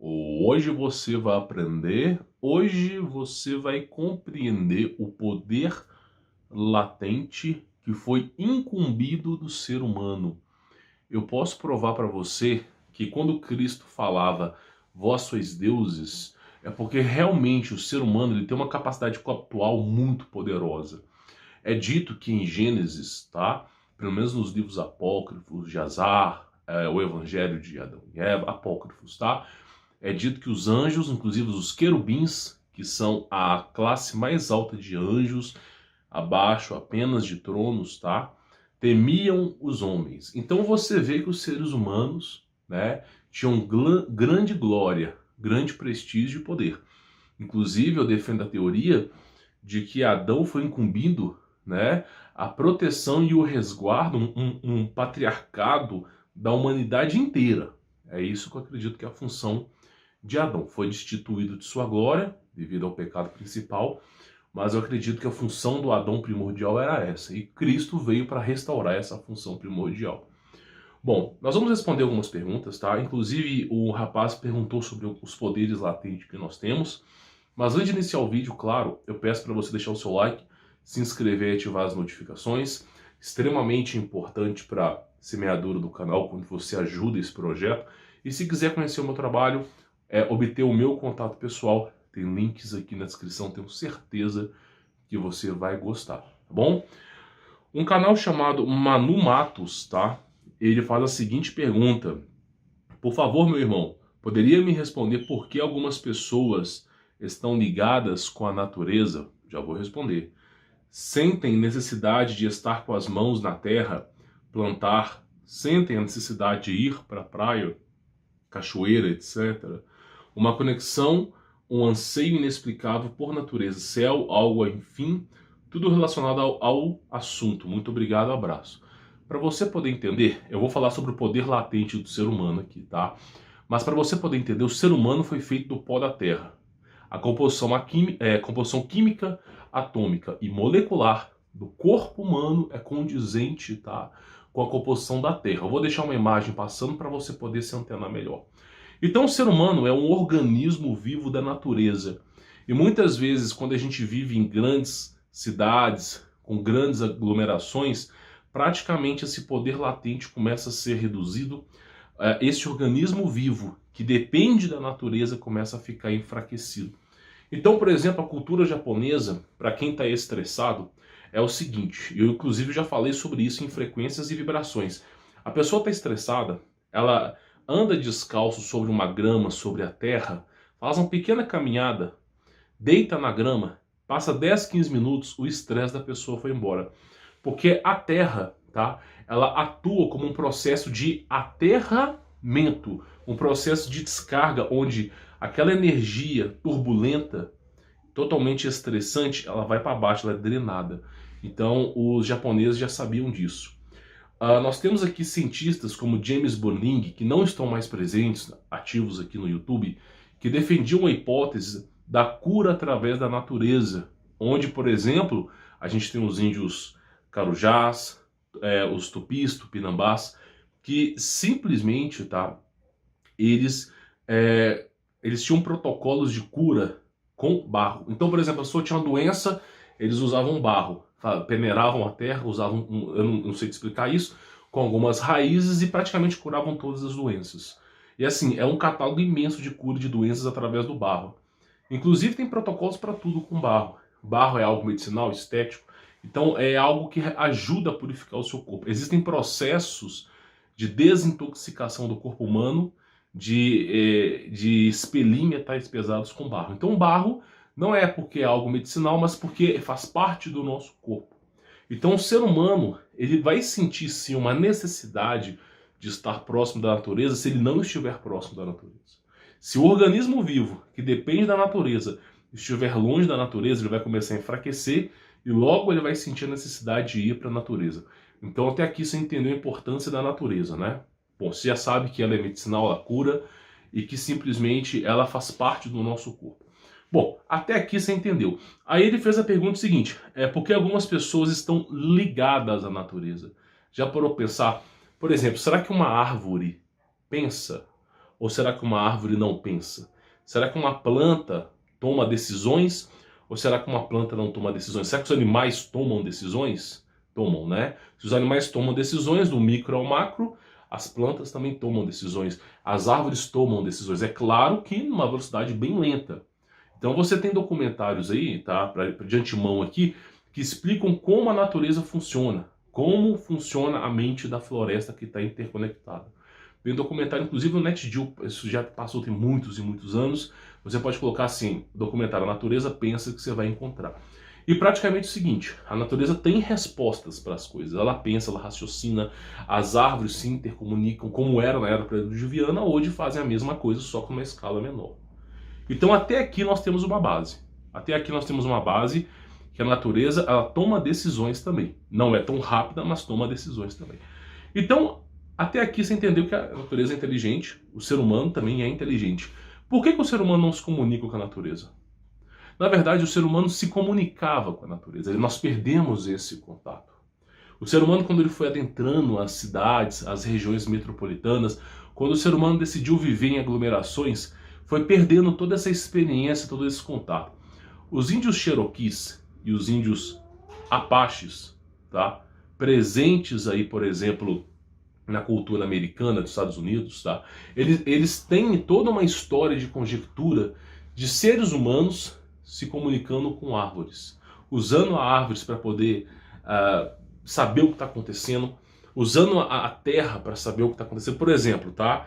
Hoje você vai aprender, hoje você vai compreender o poder latente que foi incumbido do ser humano. Eu posso provar para você que quando Cristo falava vós sois deuses, é porque realmente o ser humano ele tem uma capacidade conceitual muito poderosa. É dito que em Gênesis, tá? Pelo menos nos livros apócrifos de Azar, o Evangelho de Adão e Eva, apócrifos, tá? É dito que os anjos, inclusive os querubins, que são a classe mais alta de anjos, abaixo apenas de tronos, tá? Temiam os homens. Então você vê que os seres humanos, né, tinham grande glória, grande prestígio e poder. Inclusive, eu defendo a teoria de que Adão foi incumbido, né, a proteção e o resguardo, um patriarcado da humanidade inteira. É isso que eu acredito que é a função de Adão. Foi destituído de sua glória, devido ao pecado principal, mas eu acredito que a função do Adão primordial era essa, e Cristo veio para restaurar essa função primordial. Bom, nós vamos responder algumas perguntas, tá? Inclusive, o rapaz perguntou sobre os poderes latentes que nós temos, mas antes de iniciar o vídeo, claro, eu peço para você deixar o seu like, se inscrever e ativar as notificações, extremamente importante para a semeadura do canal, quando você ajuda esse projeto. E se quiser conhecer o meu trabalho, obter o meu contato pessoal, tem links aqui na descrição, tenho certeza que você vai gostar, tá bom? Um canal chamado Manu Matos, tá? Ele faz a seguinte pergunta: por favor, meu irmão, poderia me responder por que algumas pessoas estão ligadas com a natureza? Já vou responder. Sentem necessidade de estar com as mãos na terra, plantar, sentem a necessidade de ir para a praia, cachoeira, etc. Uma conexão, um anseio inexplicável por natureza, céu, algo, enfim, tudo relacionado ao assunto. Muito obrigado, abraço. Para você poder entender, eu vou falar sobre o poder latente do ser humano aqui, tá? Mas para você poder entender, o ser humano foi feito do pó da terra. A composição química, atômica e molecular do corpo humano é condizente, tá, com a composição da terra. Eu vou deixar uma imagem passando para você poder se antenar melhor. Então o ser humano é um organismo vivo da natureza. E muitas vezes, quando a gente vive em grandes cidades, com grandes aglomerações, praticamente esse poder latente começa a ser reduzido. Esse organismo vivo, que depende da natureza, começa a ficar enfraquecido. Então, por exemplo, a cultura japonesa, para quem está estressado, é o seguinte, eu inclusive já falei sobre isso em frequências e vibrações. A pessoa está estressada, ela anda descalço sobre uma grama, sobre a terra, faz uma pequena caminhada, deita na grama, passa 10, 15 minutos, o estresse da pessoa foi embora. Porque a terra, tá, ela atua como um processo de aterramento, um processo de descarga, onde aquela energia turbulenta, totalmente estressante, ela vai para baixo, ela é drenada. Então, os japoneses já sabiam disso. Nós temos aqui cientistas como James Borling, que não estão mais presentes, ativos aqui no YouTube, que defendiam a hipótese da cura através da natureza, onde, por exemplo, a gente tem os índios carujás, os tupis, tupinambás, que simplesmente, tá, eles tinham protocolos de cura com barro. Então, por exemplo, a pessoa tinha uma doença, eles usavam barro, peneiravam a terra, usavam, eu não sei te explicar isso, com algumas raízes e praticamente curavam todas as doenças. E assim, é um catálogo imenso de cura de doenças através do barro. Inclusive tem protocolos para tudo com barro. Barro é algo medicinal, estético, então é algo que ajuda a purificar o seu corpo. Existem processos de desintoxicação do corpo humano, de expelir metais pesados com barro. Então o barro não é porque é algo medicinal, mas porque faz parte do nosso corpo. Então o ser humano, ele vai sentir sim uma necessidade de estar próximo da natureza se ele não estiver próximo da natureza. Se o organismo vivo, que depende da natureza, estiver longe da natureza, ele vai começar a enfraquecer e logo ele vai sentir a necessidade de ir para a natureza. Então até aqui você entendeu a importância da natureza, né? Bom, você já sabe que ela é medicinal, ela cura e que simplesmente ela faz parte do nosso corpo. Bom, até aqui você entendeu. Aí ele fez a pergunta seguinte, por que algumas pessoas estão ligadas à natureza? Já parou para pensar, por exemplo, será que uma árvore pensa? Ou será que uma árvore não pensa? Será que uma planta toma decisões? Ou será que uma planta não toma decisões? Será que os animais tomam decisões? Tomam, né? Se os animais tomam decisões, do micro ao macro, as plantas também tomam decisões. As árvores tomam decisões. É claro que numa velocidade bem lenta. Então você tem documentários aí, tá? De antemão aqui, que explicam como a natureza funciona. Como funciona a mente da floresta que está interconectada. Tem um documentário, inclusive no NetGeo, isso já passou tem muitos e muitos anos. Você pode colocar assim, documentário, a natureza pensa, que você vai encontrar. E praticamente é o seguinte, a natureza tem respostas para as coisas. Ela pensa, ela raciocina, as árvores se intercomunicam, como era na era pré-diluviana, hoje fazem a mesma coisa, só com uma escala menor. Então até aqui nós temos uma base. Até aqui nós temos uma base que a natureza, ela toma decisões também. Não é tão rápida, mas toma decisões também. Então, até aqui você entendeu que a natureza é inteligente, o ser humano também é inteligente. Por que o ser humano não se comunica com a natureza? Na verdade, o ser humano se comunicava com a natureza, nós perdemos esse contato. O ser humano, quando ele foi adentrando as cidades, as regiões metropolitanas, quando o ser humano decidiu viver em aglomerações, foi perdendo toda essa experiência, todo esse contato. Os índios Cherokees e os índios Apaches, tá? Presentes aí, por exemplo, na cultura americana dos Estados Unidos, tá? Eles têm toda uma história de conjectura de seres humanos se comunicando com árvores, usando árvores para poder saber o que está acontecendo, usando a terra para saber o que está acontecendo. Por exemplo, tá?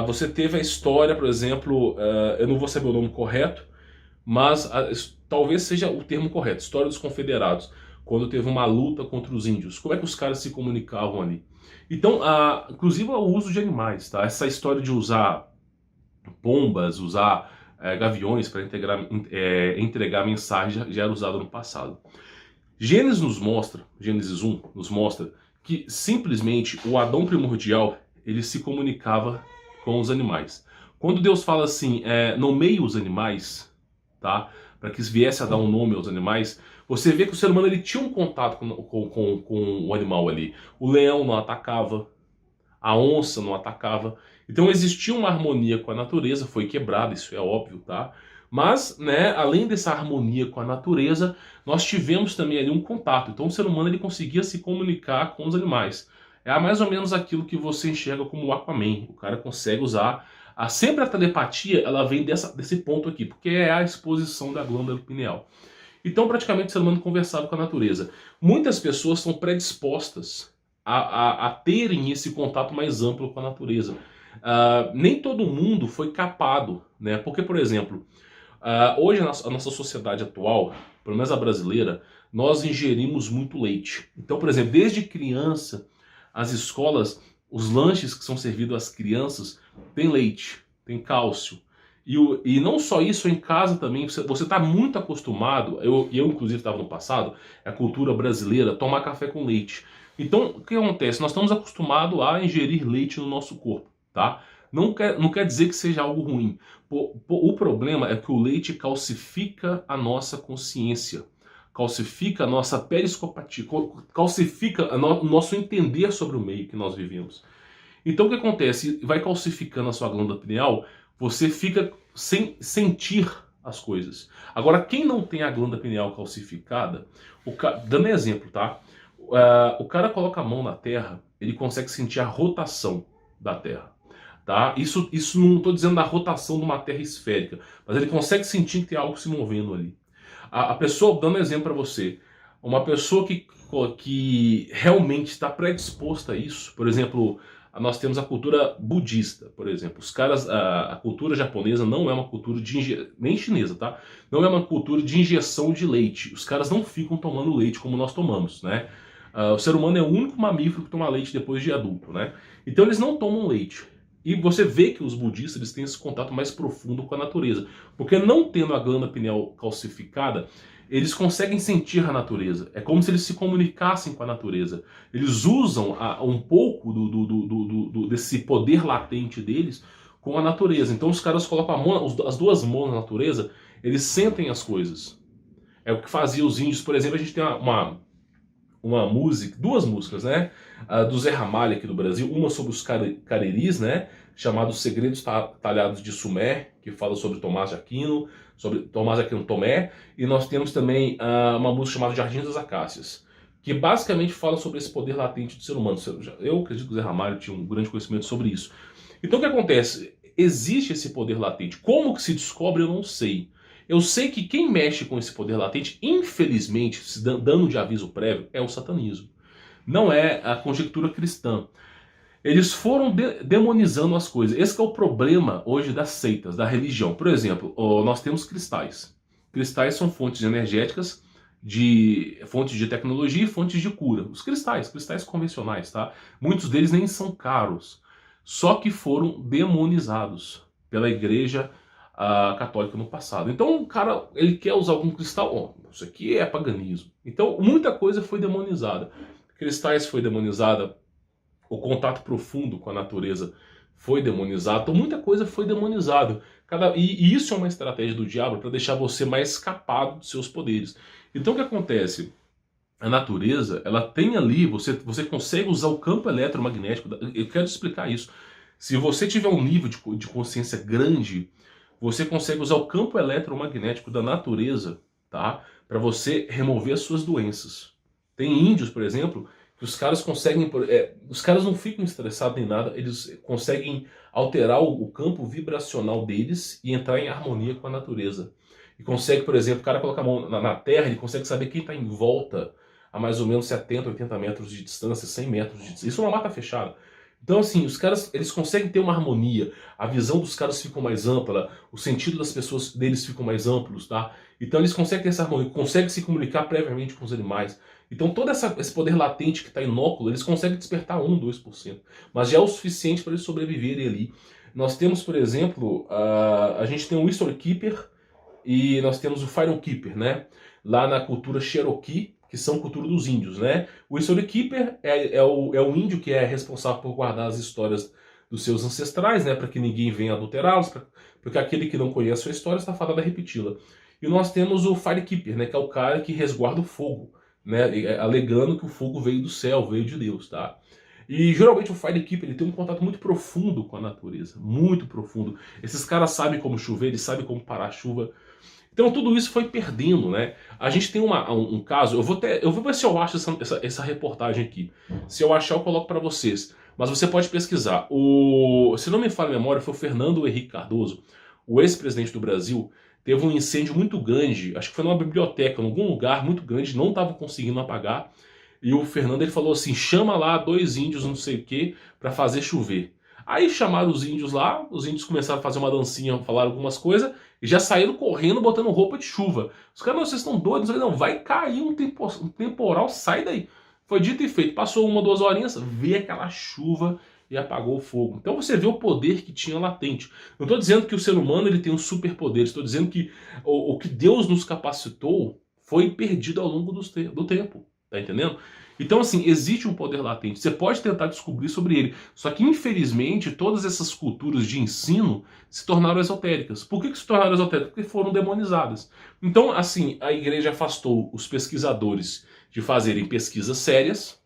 Você teve a história, por exemplo, eu não vou saber o nome correto, mas talvez seja o termo correto, História dos Confederados, quando teve uma luta contra os índios. Como é que os caras se comunicavam ali? Então, inclusive o uso de animais, tá? Essa história de usar pombas, usar gaviões para entregar mensagem já era usado no passado. Gênesis 1 nos mostra que simplesmente o Adão primordial, ele se comunicava com os animais. Quando Deus fala assim, nomeie os animais, tá? Para que viesse a dar um nome aos animais, você vê que o ser humano ele tinha um contato com o animal ali. O leão não atacava, a onça não atacava. Então existia uma harmonia com a natureza, foi quebrada, isso é óbvio, tá? Mas, né, além dessa harmonia com a natureza, nós tivemos também ali um contato. Então o ser humano ele conseguia se comunicar com os animais. É mais ou menos aquilo que você enxerga como o Aquaman. O cara consegue usar... sempre a telepatia, ela vem desse ponto aqui, porque é a exposição da glândula pineal. Então praticamente o ser humano conversava com a natureza. Muitas pessoas são predispostas a terem esse contato mais amplo com a natureza. Nem todo mundo foi capado, né? Porque, por exemplo, hoje a nossa sociedade atual, pelo menos a brasileira, nós ingerimos muito leite. Então, por exemplo, desde criança, as escolas, os lanches que são servidos às crianças, tem leite, tem cálcio. E não só isso, em casa também, você está muito acostumado, eu inclusive estava no passado, a cultura brasileira, tomar café com leite. Então, o que acontece? Nós estamos acostumados a ingerir leite no nosso corpo, tá? Não quer dizer que seja algo ruim. O problema é que o leite calcifica a nossa consciência, calcifica a nossa periscopatia, calcifica o nosso entender sobre o meio que nós vivemos. Então o que acontece? Vai calcificando a sua glândula pineal, você fica sem sentir as coisas. Agora, quem não tem a glândula pineal calcificada, dando exemplo, tá? O cara coloca a mão na terra, ele consegue sentir a rotação da terra. Tá? Isso não estou dizendo da rotação de uma terra esférica, mas ele consegue sentir que tem algo se movendo ali. A pessoa, dando exemplo para você, uma pessoa que realmente está predisposta a isso, por exemplo, nós temos a cultura budista, por exemplo. Os caras, a cultura japonesa não é uma cultura nem chinesa, tá? Não é uma cultura de injeção de leite. Os caras não ficam tomando leite como nós tomamos, né? O ser humano é o único mamífero que toma leite depois de adulto, né? Então eles não tomam leite. E você vê que os budistas eles têm esse contato mais profundo com a natureza. Porque não tendo a glândula pineal calcificada, eles conseguem sentir a natureza. É como se eles se comunicassem com a natureza. Eles usam um pouco desse poder latente deles com a natureza. Então os caras colocam as duas mãos na natureza, eles sentem as coisas. É o que fazia os índios. Por exemplo, a gente tem uma música, duas músicas, né? Do Zé Ramalho aqui do Brasil, uma sobre os Cariris, né? chamado Segredos Talhados de Sumer, que fala sobre Tomás de Aquino, sobre Tomás de Aquino Tomé, e nós temos também uma música chamada Jardim das Acácias, que basicamente fala sobre esse poder latente do ser humano. Eu acredito que o Zé Ramalho tinha um grande conhecimento sobre isso. Então o que acontece? Existe esse poder latente. Como que se descobre, eu não sei. Eu sei que quem mexe com esse poder latente, infelizmente, se dando de aviso prévio, é o satanismo. Não é a conjectura cristã. Eles foram demonizando as coisas. Esse é o problema hoje das seitas, da religião. Por exemplo, nós temos cristais. Cristais são fontes energéticas, fontes de tecnologia e fontes de cura. Os cristais convencionais, tá? Muitos deles nem são caros. Só que foram demonizados pela igreja católica no passado. Então o cara, ele quer usar algum cristal, isso aqui é paganismo. Então muita coisa foi demonizada. Cristais foi demonizada, o contato profundo com a natureza foi demonizado, então muita coisa foi demonizada. E isso é uma estratégia do diabo para deixar você mais escapado dos seus poderes. Então o que acontece? A natureza, ela tem ali, você consegue usar o campo eletromagnético, eu quero explicar isso. Se você tiver um nível de consciência grande, você consegue usar o campo eletromagnético da natureza, tá? Para você remover as suas doenças. Tem índios, por exemplo, que os caras conseguem... os caras não ficam estressados nem nada, eles conseguem alterar o campo vibracional deles e entrar em harmonia com a natureza. E consegue, por exemplo, o cara coloca a mão na terra, ele consegue saber quem está em volta a mais ou menos 70, 80 metros de distância, 100 metros de distância. Isso é uma mata fechada. Então, assim, os caras, eles conseguem ter uma harmonia, a visão dos caras fica mais ampla, o sentido das pessoas deles ficam mais amplos, tá? Então eles conseguem ter essa harmonia, conseguem se comunicar previamente com os animais. Então todo esse poder latente que está inóculo, eles conseguem despertar 1, 2%. Mas já é o suficiente para eles sobreviverem ali. Nós temos, por exemplo, a gente tem o History Keeper e nós temos o Fire Keeper, né? Lá na cultura Cherokee, que são cultura dos índios, né? O History Keeper é o índio que é responsável por guardar as histórias dos seus ancestrais, né? Para que ninguém venha adulterá-los, porque aquele que não conhece a sua história está fadado a repeti-la. E nós temos o Firekeeper, né? Que é o cara que resguarda o fogo, né? Alegando que o fogo veio do céu, veio de Deus, tá? E geralmente o Firekeeper ele tem um contato muito profundo com a natureza, muito profundo. Esses caras sabem como chover, eles sabem como parar a chuva. Então tudo isso foi perdendo, né? A gente tem um caso, eu vou ver se eu acho essa reportagem aqui. Se eu achar, eu coloco para vocês. Mas você pode pesquisar. Se não me falha a memória, foi o Fernando Henrique Cardoso, o ex-presidente do Brasil, teve um incêndio muito grande, acho que foi numa biblioteca, em algum lugar muito grande, não estava conseguindo apagar. E o Fernando ele falou assim, chama lá 2 índios não sei o que para fazer chover. Aí chamaram os índios lá, os índios começaram a fazer uma dancinha, falaram algumas coisas, e já saíram correndo botando roupa de chuva. Os caras, não, vocês estão doidos? Não, vai cair um temporal, sai daí. Foi dito e feito, passou 1, 2 horinhas, veio aquela chuva e apagou o fogo. Então você vê o poder que tinha latente. Não estou dizendo que o ser humano ele tem um superpoder, estou dizendo que o que Deus nos capacitou foi perdido ao longo do tempo. Tá entendendo? Então, assim, existe um poder latente. Você pode tentar descobrir sobre ele. Só que, infelizmente, todas essas culturas de ensino se tornaram esotéricas. Por que se tornaram esotéricas? Porque foram demonizadas. Então, assim, a igreja afastou os pesquisadores de fazerem pesquisas sérias.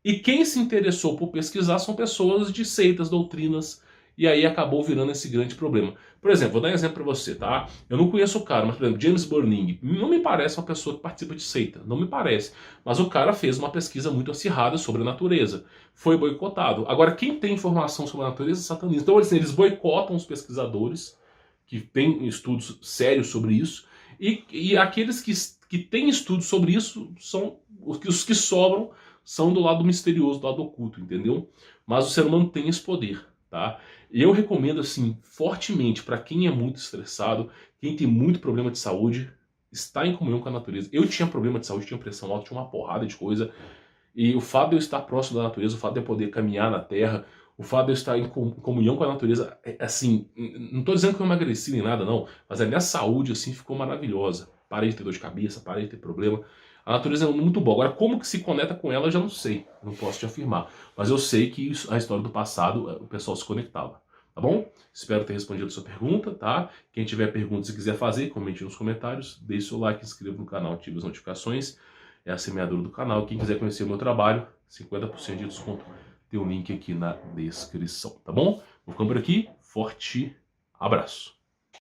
E quem se interessou por pesquisar são pessoas de seitas, doutrinas. E aí acabou virando esse grande problema. Por exemplo, vou dar um exemplo para você, tá? Eu não conheço o cara, mas, por exemplo, James Burning não me parece uma pessoa que participa de seita, não me parece. Mas o cara fez uma pesquisa muito acirrada sobre a natureza. Foi boicotado. Agora, quem tem informação sobre a natureza é satanista. Então, assim, eles boicotam os pesquisadores que têm estudos sérios sobre isso. E aqueles que têm estudos sobre isso, são os que sobram são do lado misterioso, do lado oculto, entendeu? Mas o ser humano tem esse poder, tá? E eu recomendo, assim, fortemente para quem é muito estressado, quem tem muito problema de saúde, estar em comunhão com a natureza. Eu tinha problema de saúde, tinha pressão alta, tinha uma porrada de coisa. E o fato de eu estar próximo da natureza, o fato de eu poder caminhar na terra, o fato de eu estar em comunhão com a natureza, assim, não estou dizendo que eu emagreci nem nada, não, mas a minha saúde, assim, ficou maravilhosa. Parei de ter dor de cabeça, parei de ter problema. A natureza é muito boa. Agora, como que se conecta com ela, eu já não sei. Não posso te afirmar. Mas eu sei que a história do passado, o pessoal se conectava. Tá bom? Espero ter respondido a sua pergunta, tá? Quem tiver perguntas e quiser fazer, comente nos comentários. Deixe seu like, inscreva no canal, ative as notificações. É a semeadora do canal. Quem quiser conhecer o meu trabalho, 50% de desconto. Tem um link aqui na descrição, tá bom? Vou ficando por aqui, forte abraço.